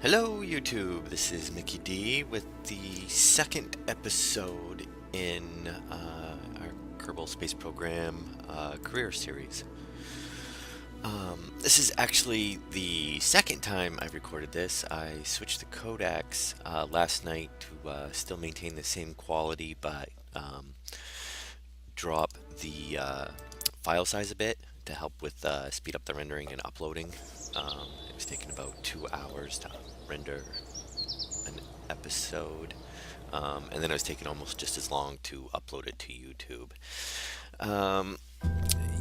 Hello YouTube, this is Mickey D with the second episode in our Kerbal Space Program career series. This is actually the second time I've recorded this. I switched the codecs last night to still maintain the same quality, but drop the file size a bit to help with speed up the rendering and uploading. It was taking about 2 hours to render an episode, and then it was taking almost just as long to upload it to YouTube.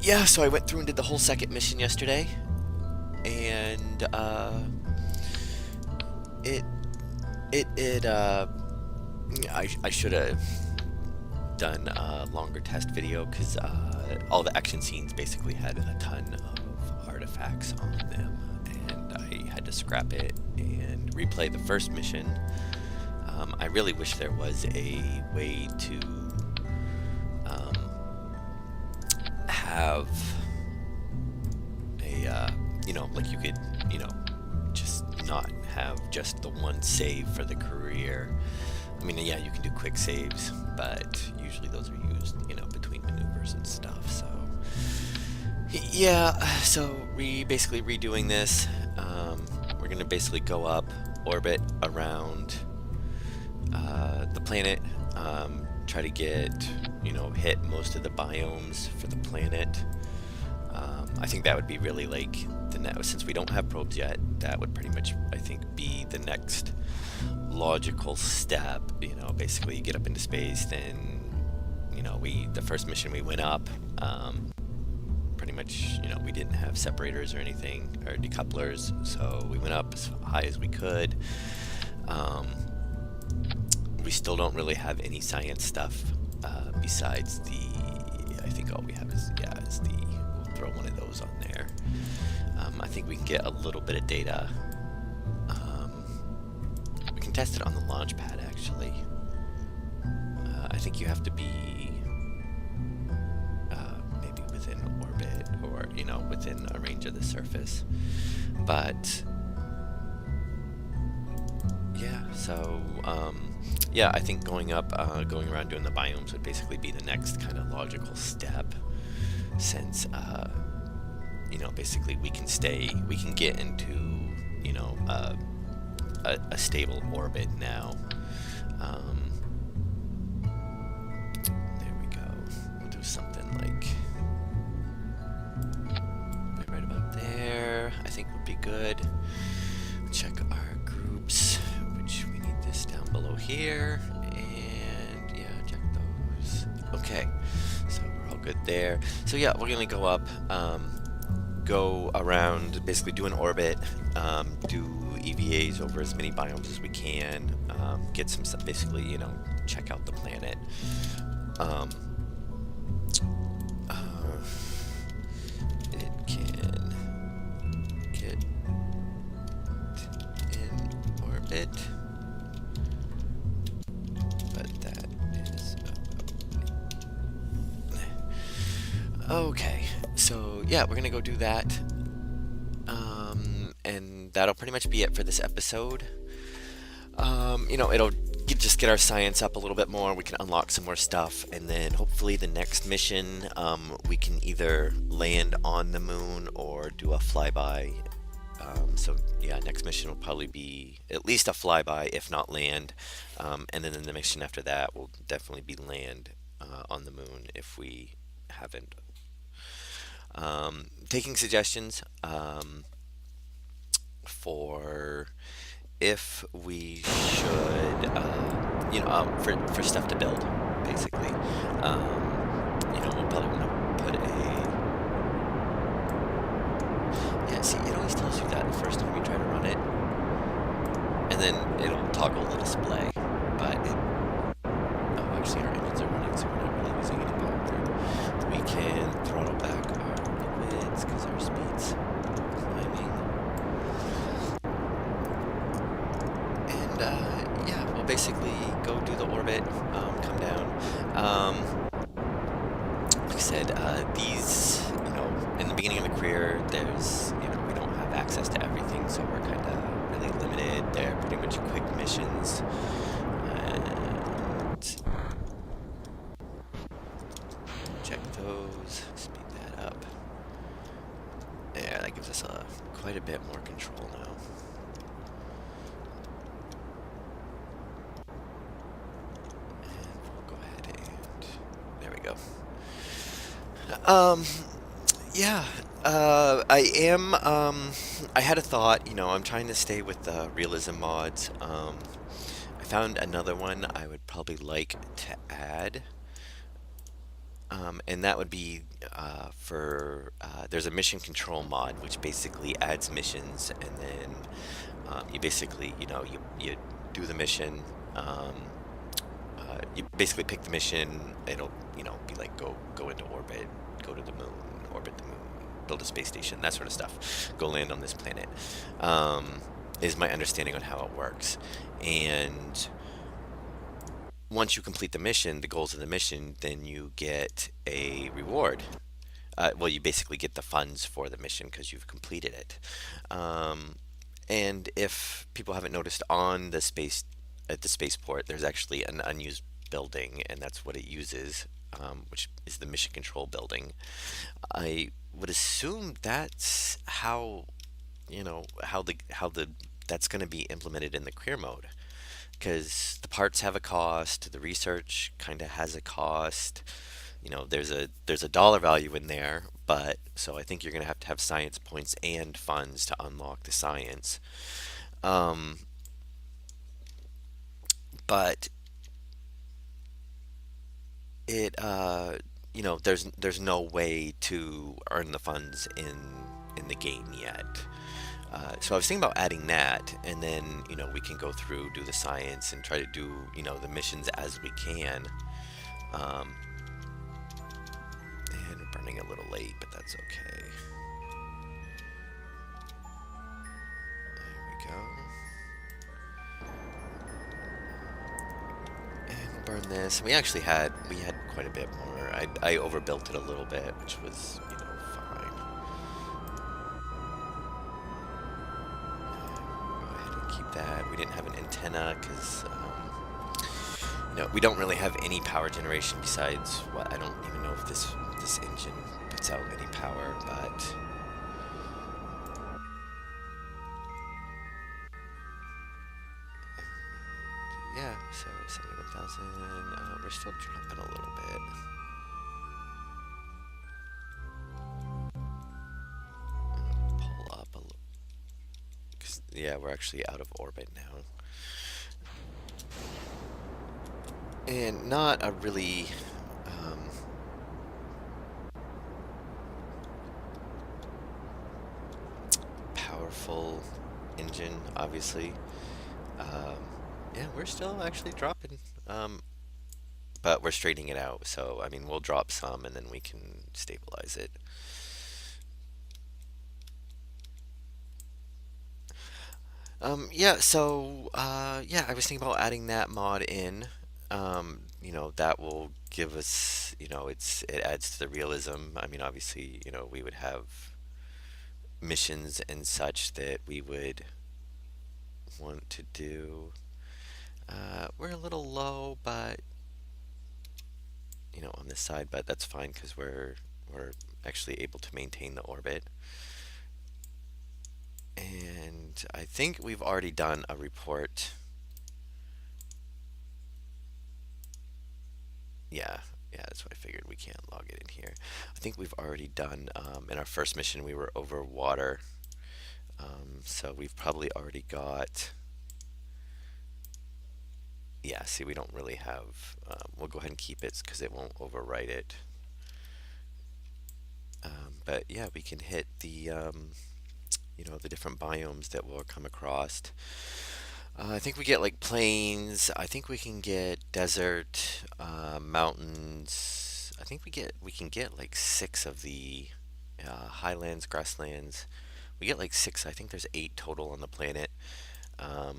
Yeah, so I went through and did the whole second mission yesterday, and I should have done a longer test video because all the action scenes basically had a ton of artifacts on them, and I had to scrap it and replay the first mission. I really wish there was a way to have a like you could just not have just the one save for the career. I mean, yeah, you can do quick saves, but usually those are used, between maneuvers and stuff. So, yeah, so basically redoing this. We're going to basically go up, orbit around the planet, try to get, hit most of the biomes for the planet. I think that would be really like since we don't have probes yet, that would pretty much, I think, be the next logical step. Basically you get up into space, then the first mission we went up, pretty much we didn't have separators or anything, or decouplers, so we went up as high as we could. We still don't really have any science stuff besides I think all we have is we'll throw one of those on there. I think we can get a little bit of data. We can test it on the launch pad, actually. I think you have to be maybe within orbit, or within a range of the surface. But yeah, so yeah, I think going up, going around doing the biomes would basically be the next kind of logical step, since basically we can get into a stable orbit now. There we go. We'll do something like right about there. I think would be good. Check our groups, which we need this down below here, and yeah, check those. Okay, so we're all good there. So yeah, we're gonna go up, go around, basically do an orbit, do EVAs over as many biomes as we can, get some stuff, basically, check out the planet. It can get in orbit, but that is okay. So yeah, we're gonna go do that, and that'll pretty much be it for this episode. It'll just get our science up a little bit more. We can unlock some more stuff, and then hopefully the next mission, we can either land on the moon or do a flyby. So yeah, next mission will probably be at least a flyby, if not land, and then the mission after that will definitely be land on the moon if we haven't. Taking suggestions for if we should, for stuff to build, basically. We'll probably want to put yeah, see, it always tells you that the first time you try to run it, and then it'll toggle the display, but actually our engines are running, so we're not really using any power. We can throttle back our liquids because our speed's climbing. And yeah, we'll basically go do the orbit, come down. Like I said, these, in the beginning of the career, there's, we don't have access to everything, so we're kind of really limited. missions. And check those, speed that up. Yeah, that gives us quite a bit more control now. And we'll go ahead and there we go. Um, yeah, I had a thought, I'm trying to stay with the realism mods. I found another one I would probably like to add. And that would be there's a mission control mod which basically adds missions, and then you basically, you do the mission. You basically pick the mission. It'll, be like go into orbit, go to the moon, orbit the moon, build a space station, that sort of stuff. Go land on this planet. Is my understanding on how it works. And once you complete the mission, the goals of the mission, then you get a reward. Well, you basically get the funds for the mission because you've completed it. And if people haven't noticed, on the space at the spaceport, there's actually an unused building, and that's what it uses, which is the mission control building. I would assume that's how the that's going to be implemented in the career mode, because the parts have a cost, the research kind of has a cost. There's a dollar value in there, but so I think you're going to have science points and funds to unlock the science. Um, but it there's no way to earn the funds in the game yet. So I was thinking about adding that, and then we can go through, do the science, and try to do the missions as we can. Um, and we're burning a little late, but that's okay. There we go. And we'll burn this. We had quite a bit more. I overbuilt it a little bit, which was fine. Go ahead and keep that. We didn't have an antenna because we don't really have any power generation besides what, I don't even know if this engine puts out any power, but yeah, so 71,000. We're still dropping a little bit. Pull up a little, because yeah, we're actually out of orbit now, and not a really powerful engine, obviously. Um, yeah, we're still actually dropping, but we're straightening it out. So I mean, we'll drop some, and then we can stabilize it. Yeah, so yeah, I was thinking about adding that mod in. That will give us, it adds to the realism. I mean, obviously, we would have missions and such that we would want to do. We're a little low, but on this side, but that's fine because we're actually able to maintain the orbit. And I think we've already done a report. Yeah, yeah, that's what I figured. We can't log it in here. I think we've already done, in our first mission, we were over water. So we've probably already got, yeah, see, we don't really have, we'll go ahead and keep it because it won't overwrite it. But yeah, we can hit the different biomes that we'll come across. I think we get like plains. I think we can get desert, mountains. I think we can get like 6 of the highlands, grasslands. We get like 6. I think there's 8 total on the planet.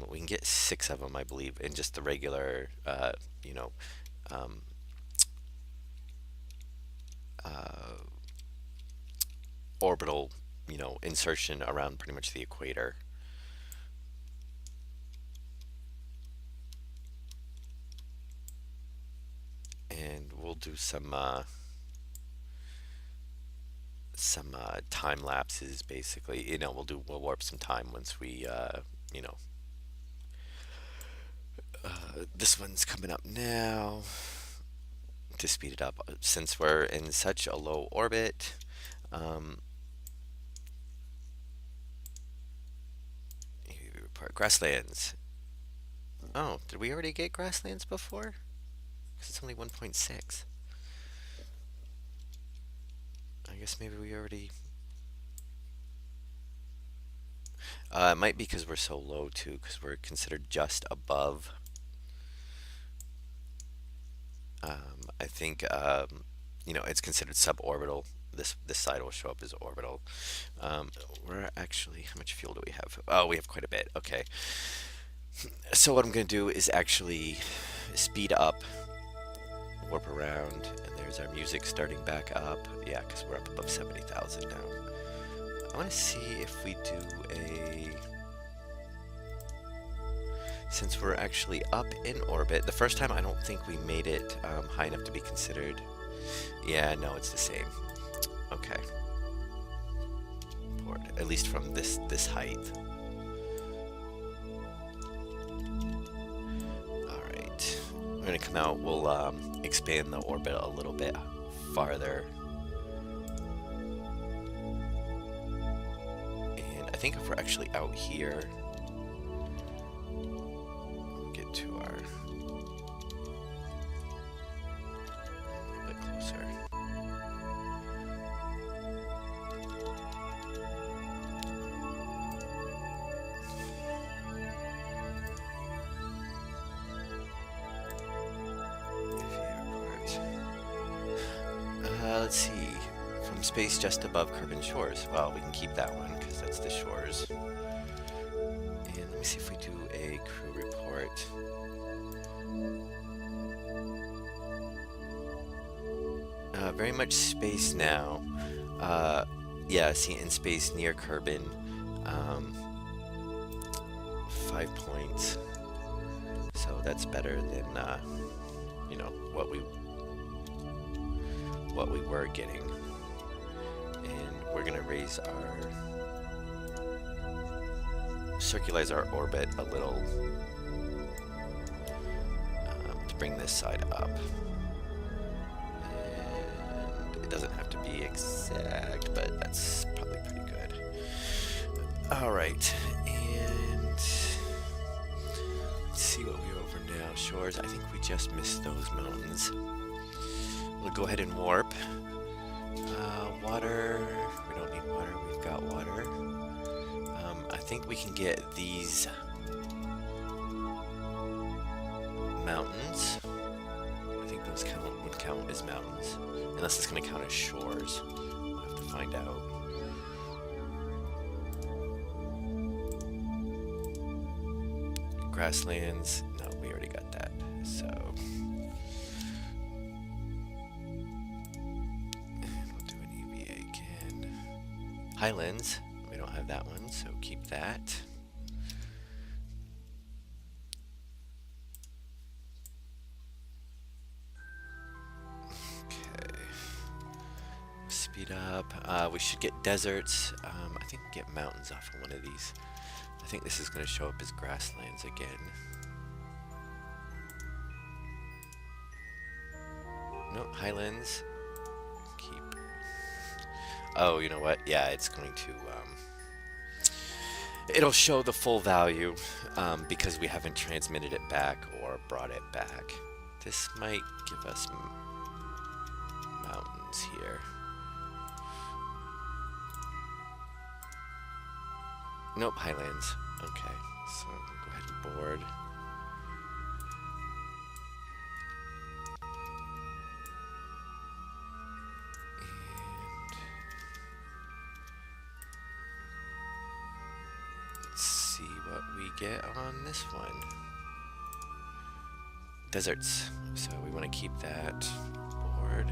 We can get 6 of them, I believe, in just the regular, you know, um, uh, orbital, insertion around pretty much the equator. do some time lapses basically. We'll warp some time once we you know this one's coming up now to speed it up since we're in such a low orbit. Um, Grasslands. Oh, did we already get grasslands before? Because it's only 1.6. I guess maybe we already. It might be because we're so low too, because we're considered just above. I think it's considered suborbital. This side will show up as orbital. We're actually, how much fuel do we have? Oh, we have quite a bit. Okay. So what I'm going to do is actually speed up, warp around, and there's our music starting back up. Yeah, because we're up above 70,000 now. I want to see if we do since we're actually up in orbit. The first time I don't think we made it high enough to be considered. Yeah, no, it's the same. Okay. Port, at least from this height. Alright. We're going to come out. We'll expand the orbit a little bit farther. And I think if we're actually out here, we'll get to our... a little bit closer. Let's see. From space just above Kerbin shores. Well, we can keep that one because that's the shores. And let me see if we do a crew report. Very much space now. Yeah, see, in space near Kerbin. 5 points. So that's better than what we were getting. And we're gonna circularize our orbit a little to bring this side up. And it doesn't have to be exact, but that's probably pretty good. All right, and let's see what we're over now. Shores, I think we just missed those mountains. We'll go ahead and warp. Water, we don't need water, we've got water. I think we can get these mountains. I think those would count as mountains. Unless it's going to count as shores. We'll have to find out. Grasslands, no, we already got that. So... Highlands, we don't have that one, so keep that. Okay. Speed up. We should get deserts. I think we get mountains off of one of these. I think this is going to show up as grasslands again. No, highlands. Keep. Oh, you know what? Yeah, it's going to, it'll show the full value, because we haven't transmitted it back or brought it back. This might give us mountains here. Nope, highlands. Okay, so we'll go ahead and board. Get on this one. Deserts. So we want to keep that board.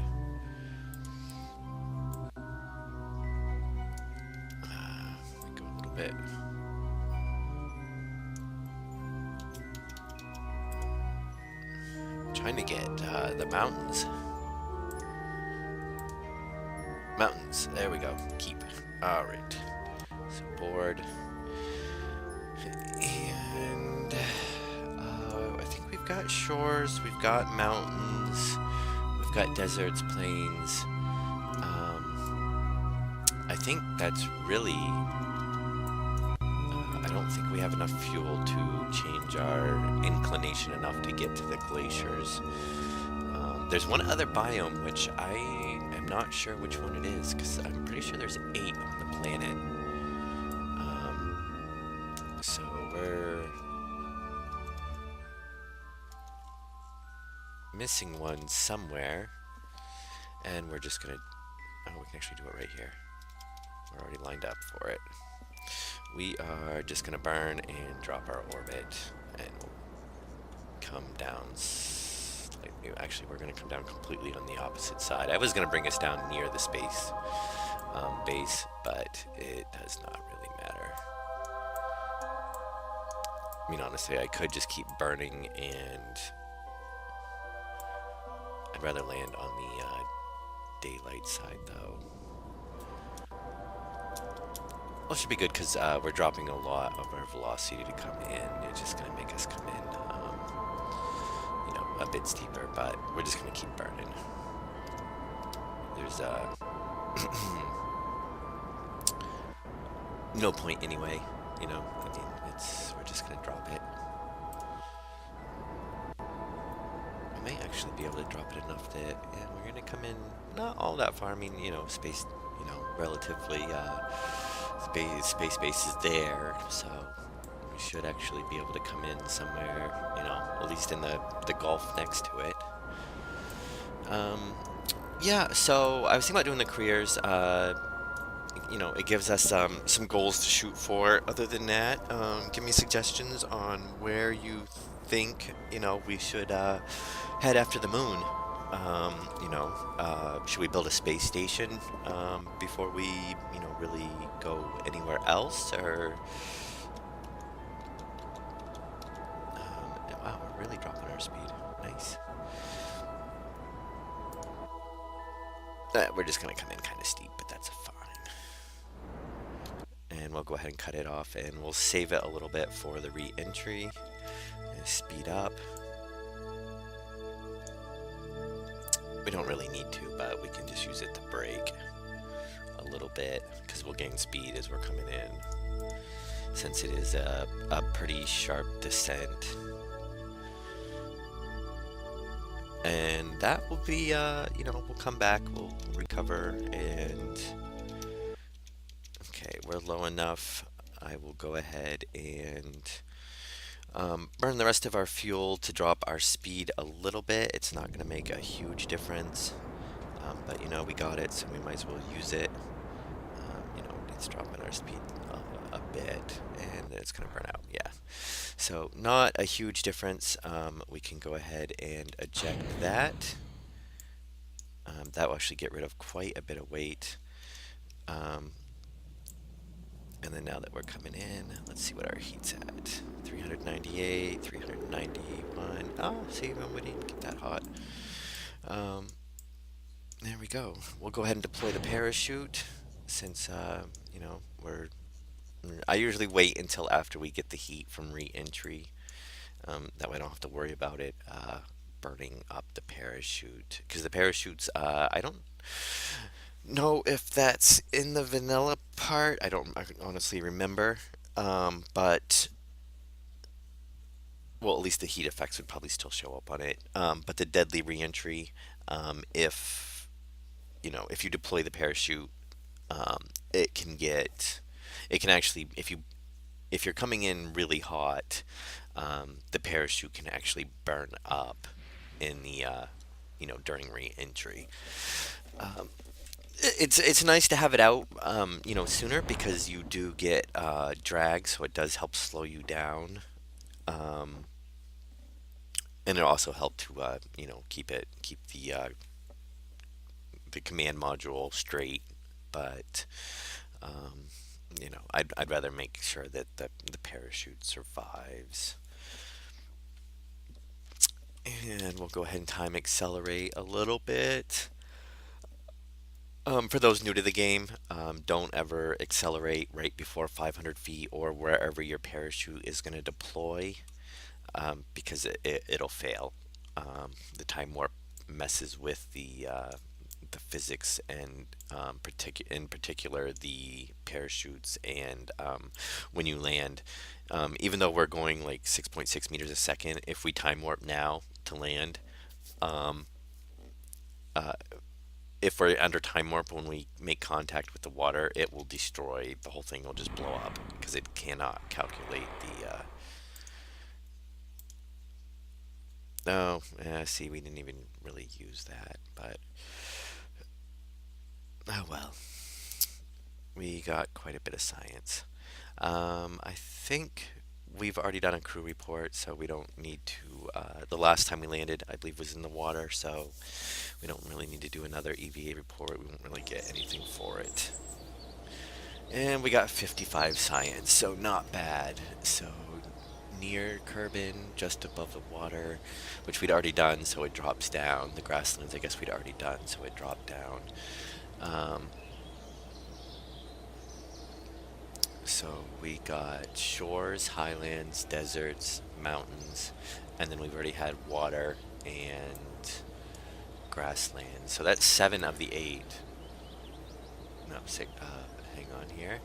We go a little bit. I'm trying to get the mountains. Mountains. There we go. Keep. All right. So board. And I think we've got shores, we've got mountains, we've got deserts, plains. I think that's really. I don't think we have enough fuel to change our inclination enough to get to the glaciers. There's one other biome which I am not sure which one it is because I'm pretty sure there's 8 on the planet. So we're missing one somewhere, and we're just gonna. Oh, we can actually do it right here. We're already lined up for it. We are just gonna burn and drop our orbit, and we'll come down slightly. Actually, we're gonna come down completely on the opposite side. I was gonna bring us down near the space base, but it does not really matter. I mean, honestly, I could just keep burning, and I'd rather land on the daylight side, though. Well, it should be good because we're dropping a lot of our velocity to come in. It's just going to make us come in, a bit steeper, but we're just going to keep burning. There's no point anyway, I mean, we're just going to drop it. We may actually be able to drop it enough that we're going to come in not all that far. I mean, space, relatively, space base is there, so we should actually be able to come in somewhere, at least in the gulf next to it. Yeah, so I was thinking about doing the careers. It gives us some goals to shoot for. Other than that, give me suggestions on where you think, we should head after the moon. Should we build a space station before we, really go anywhere else? Or, wow, we're really dropping our speed. Nice. We're just gonna come in kind of steep, but that's fine. And we'll go ahead and cut it off, and we'll save it a little bit for the re-entry. And speed up. We don't really need to, but we can just use it to brake a little bit, because we'll gain speed as we're coming in, since it is a pretty sharp descent. And that will be, we'll come back, we'll recover, and okay, we're low enough. I will go ahead and burn the rest of our fuel to drop our speed a little bit. It's not going to make a huge difference, but we got it, so we might as well use it. It's dropping our speed a bit, and then it's going to burn out. Yeah, so not a huge difference. We can go ahead and eject that. That will actually get rid of quite a bit of weight. And then now that we're coming in, let's see what our heat's at. 398, 391. Oh, see, we didn't get that hot. There we go. We'll go ahead and deploy the parachute, since, I usually wait until after we get the heat from re-entry. That way I don't have to worry about it burning up the parachute. Because the parachutes, I don't know if that's in the vanilla part. I don't honestly remember. But, well, at least the heat effects would probably still show up on it. But the deadly reentry, if you deploy the parachute, it can actually, if you're coming in really hot, the parachute can actually burn up in the, during re-entry. It's nice to have it out, sooner, because you do get drag, so it does help slow you down, and it also helped to keep the command module straight. But I'd rather make sure that the parachute survives. And we'll go ahead and time accelerate a little bit. For those new to the game, don't ever accelerate right before 500 feet or wherever your parachute is going to deploy, because it'll fail. The time warp messes with the physics and in particular the parachutes and when you land. Even though we're going like 6.6 meters a second, if we time warp now to land, um, uh, if we're under time warp when we make contact with the water, it will destroy the whole thing. Will just blow up because it cannot calculate the. No, see, we didn't even really use that, but oh well. We got quite a bit of science. I think we've already done a crew report, so we don't need to. The last time we landed, I believe, was in the water, so we don't really need to do another EVA report. We won't really get anything for it. And we got 55 science, so not bad. So near Kerbin, just above the water, which we'd already done, so it drops down. The grasslands, I guess we'd already done, so it dropped down. Um, So we got shores, highlands, deserts, mountains, and then we've already had water and grasslands. So that's 7 of the 8. No, six. Hang on here.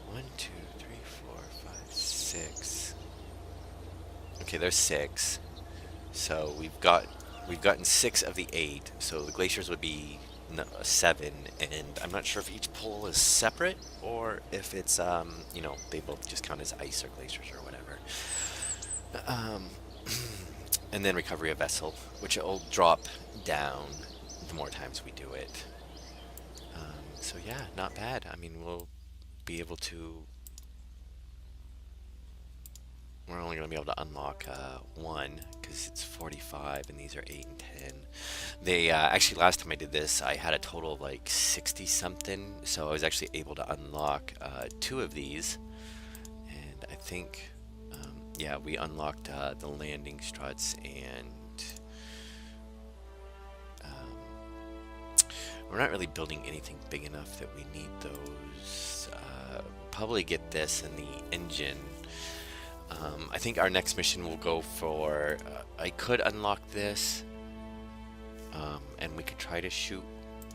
One, two, three, four, five, six. Okay, there's 6. So we've gotten 6 of the 8. So the glaciers would be 7, and I'm not sure if each pole is separate or if it's they both just count as ice or glaciers or whatever. Um, and then recovery of vessel, which will drop down the more times we do it. So yeah, not bad. I mean, we'll be able to. We're only going to be able to unlock 1 because it's 45 and these are 8 and 10. They actually, last time I did this, I had a total of like 60 something, so I was actually able to unlock 2 of these. And I think, yeah, we unlocked the landing struts, and we're not really building anything big enough that we need those. Probably get this and the engine. I think our next mission will go for. I could unlock this, and we could try to shoot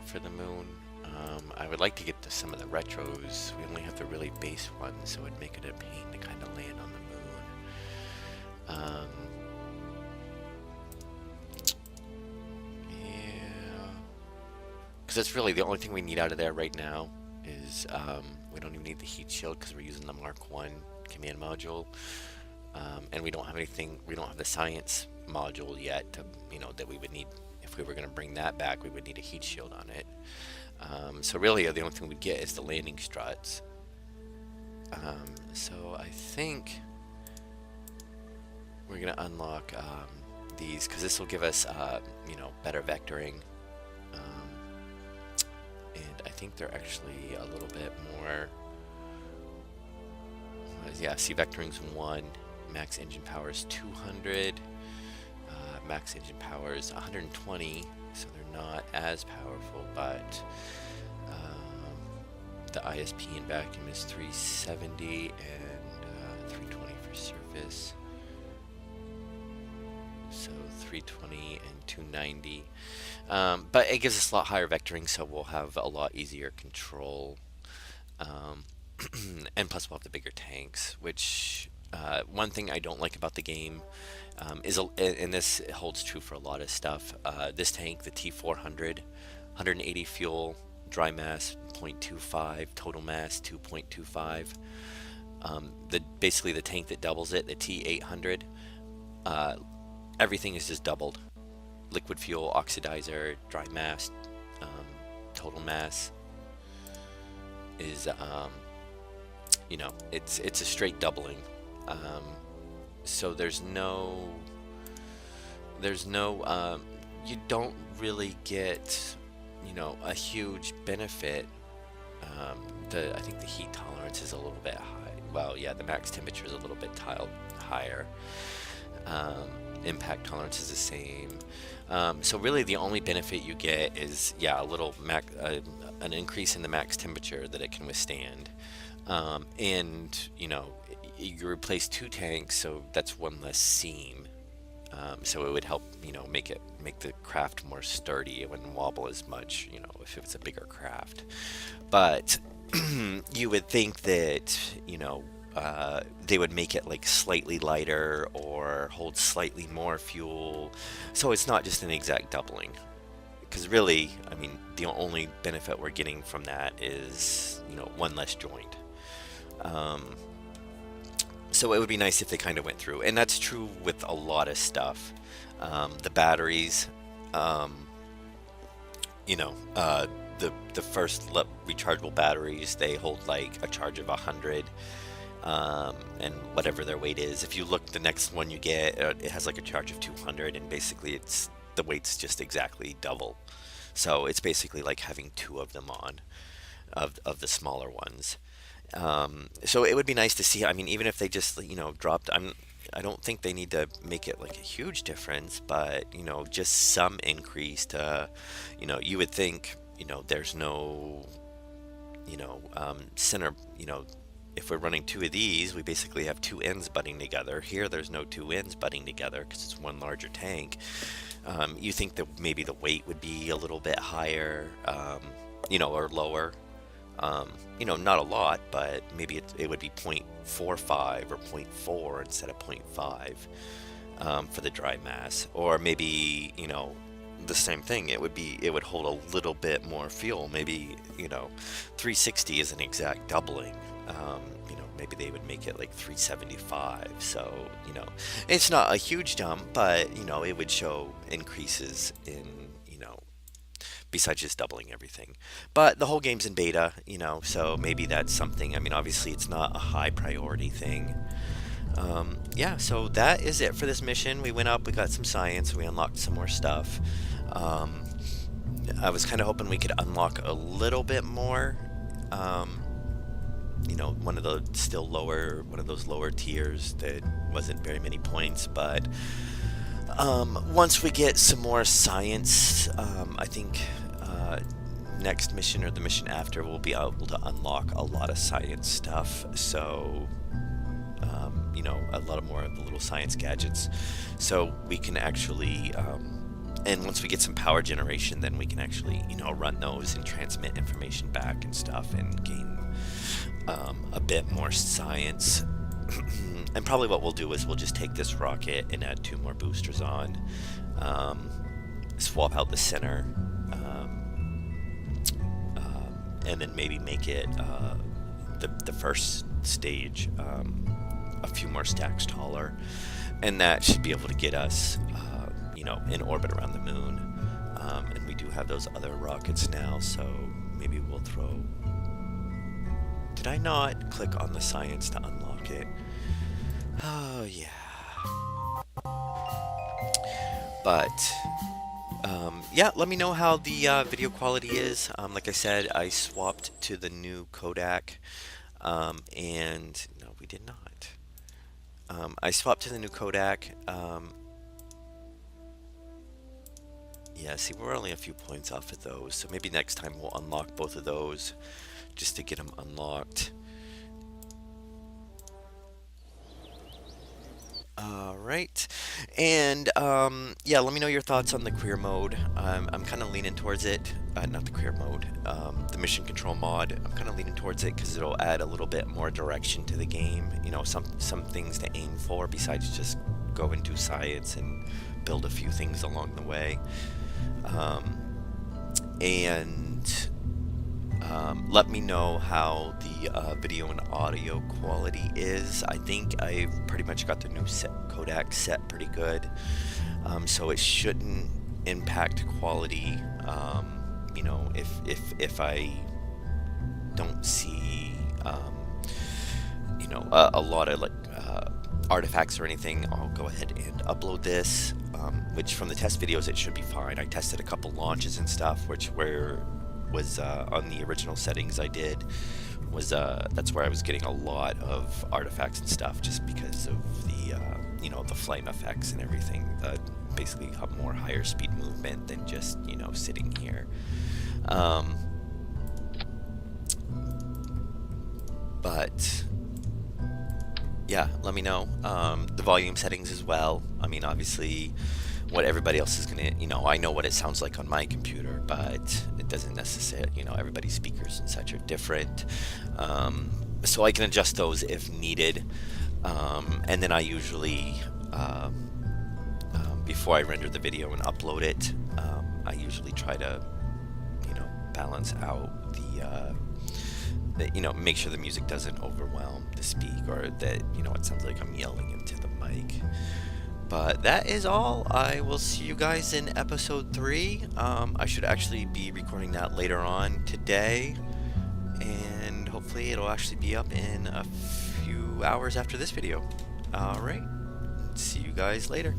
for the moon. I would like to get to some of the retros. We only have the really base ones, so it'd make it a pain to kind of land on the moon. Yeah, because that's really the only thing we need out of there right now. Is we don't even need the heat shield because we're using the Mark 1 command module, and we don't have anything. We don't have the science module yet. That we would need if we were going to bring that back. We would need a heat shield on it. So really, the only thing we'd get is the landing struts. So I think we're going to unlock these because this will give us, better vectoring. And I think they're actually a little bit more. Yeah, see, vectoring's 1, max engine power is 200, max engine power is 120, so they're not as powerful, but the ISP in vacuum is 370 and 320 for surface, so 320 and 290, but it gives us a lot higher vectoring, so we'll have a lot easier control. And plus we'll have the bigger tanks, which one thing I don't like about the game is, and this holds true for a lot of stuff, this tank, the T400, 180 fuel, dry mass 0.25, total mass 2.25. Basically the tank that doubles it, the T800, everything is just doubled. Liquid fuel, oxidizer, dry mass, total mass is it's a straight doubling. So there's no you don't really get a huge benefit. I think the heat tolerance is a little bit high. Well, yeah, the max temperature is a little bit higher. Impact tolerance is the same. So really the only benefit you get is, yeah, a little an increase in the max temperature that it can withstand. And you replace 2 tanks, so that's one less seam. So it would help, make the craft more sturdy. It wouldn't wobble as much, if it was a bigger craft. But you would think that, they would make it like slightly lighter or hold slightly more fuel. So it's not just an exact doubling. Because really, I mean, the only benefit we're getting from that is, one less joint. So it would be nice if they kind of went through, and that's true with a lot of stuff. The batteries, you know, uh, the first rechargeable batteries, they hold like a charge of 100, and whatever their weight is. If you look, the next one you get, it has like a charge of 200, and basically the weight's just exactly double. So it's basically like having two of them on, of the smaller ones. So it would be nice to see. I mean, even if they just dropped, I don't think they need to make it like a huge difference, but just some increase to, you would think, there's no, center, if we're running two of these, we basically have two ends butting together. Here, there's no two ends butting together because it's one larger tank. You think that maybe the weight would be a little bit higher, or lower. Not a lot, but maybe it would be 0.45 or zero point 0.4 instead of 0.5, for the dry mass. Or maybe, the same thing. It would hold a little bit more fuel. Maybe, 360 is an exact doubling. Maybe they would make it like 375. So, it's not a huge jump, but, it would show increases in, besides just doubling everything. But the whole game's in beta, so maybe that's something. I mean, obviously it's not a high priority thing. Yeah, so that is it for this mission. We went up, we got some science, we unlocked some more stuff. I was kind of hoping we could unlock a little bit more. One of those lower tiers that wasn't very many points, but once we get some more science, I think next mission or the mission after, we'll be able to unlock a lot of science stuff. So, a lot of more of the little science gadgets. So we can actually, and once we get some power generation, then we can actually, run those and transmit information back and stuff and gain a bit more science. And probably what we'll do is we'll just take this rocket and add 2 more boosters on, swap out the center, and then maybe make it the first stage a few more stacks taller, and that should be able to get us in orbit around the moon. And we do have those other rockets now, so maybe we'll throw... Did I not click on the science to unlock it? Oh, yeah. But, yeah, let me know how the video quality is. Like I said, I swapped to the new Kodak, and no, we did not. I swapped to the new Kodak. Yeah, see, we're only a few points off of those, so maybe next time we'll unlock both of those just to get them unlocked. Alright, and yeah, let me know your thoughts on the career mode. I'm kind of leaning towards it, not the career mode, the mission control mod. I'm kind of leaning towards it because it'll add a little bit more direction to the game, some things to aim for besides just go and do science and build a few things along the way. Let me know how the video and audio quality is. I think I've pretty much got the new Kodak set pretty good, so it shouldn't impact quality. If I don't see a lot of artifacts or anything, I'll go ahead and upload this, which from the test videos it should be fine. I tested a couple launches and stuff, was on the original settings I did, that's where I was getting a lot of artifacts and stuff, just because of the the flame effects and everything, basically a more higher speed movement than just sitting here. But yeah, let me know. The volume settings as well. I mean, obviously, what everybody else is gonna, I know what it sounds like on my computer, but it doesn't necessarily, everybody's speakers and such are different. So I can adjust those if needed. And then I usually, before I render the video and upload it, I usually try to, balance out make sure the music doesn't overwhelm the speak, or that, it sounds like I'm yelling into the mic. But that is all. I will see you guys in episode 3. I should actually be recording that later on today, and hopefully it'll actually be up in a few hours after this video. Alright, see you guys later.